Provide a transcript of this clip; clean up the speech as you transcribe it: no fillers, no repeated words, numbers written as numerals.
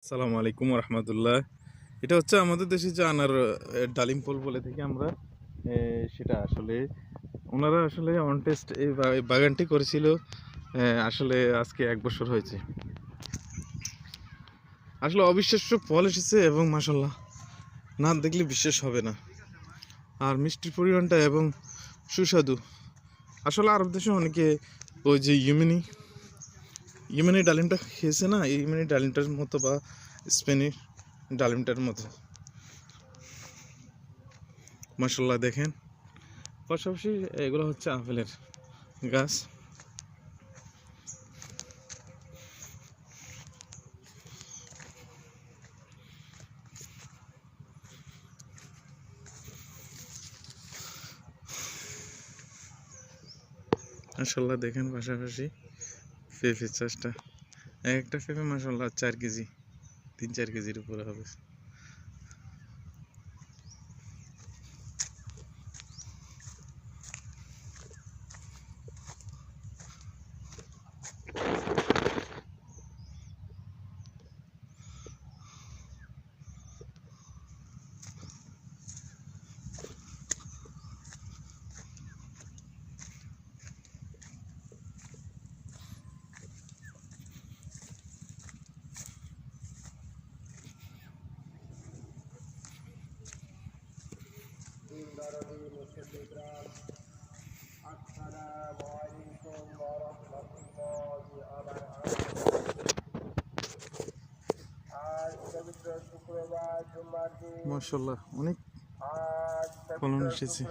আসসালামু আলাইকুম রহমতুল্লাহ। এটা হচ্ছে আমাদের দেশে যে আনার ডালিম ফল বলে থাকি আমরা। সেটা আসলে ওনারা আসলে অন টেস্ট এই বাগানটি করেছিল। আসলে আজকে 1 বছর হয়েছে। আসলে অবিশ্বাস্য ফল এসেছে এবং মাশাল্লাহ না দেখলে বিশ্বাস হবে না। আর মিষ্টির পরিমাণটা এবং সুস্বাদু। আসলে আরব দেশে অনেকে ওই যে ইয়েমেনি ডালিমটা খেয়েছে না, এই ইয়েমেনি ডালিমটার মতো বা স্পেনি ডালিমটার মতো। মাশাল্লাহ দেখেন, পাশাপাশি এগুলো হচ্ছে আপেলের গাছ। মাশাল্লাহ দেখেন, পাশাপাশি পেঁপে চাষটা, একটা পেঁপে মাশাল্লাহ 4 কেজি 3-4 কেজির উপরে হবে। মাশাল্লাহ অনেক ফলন এসেছে।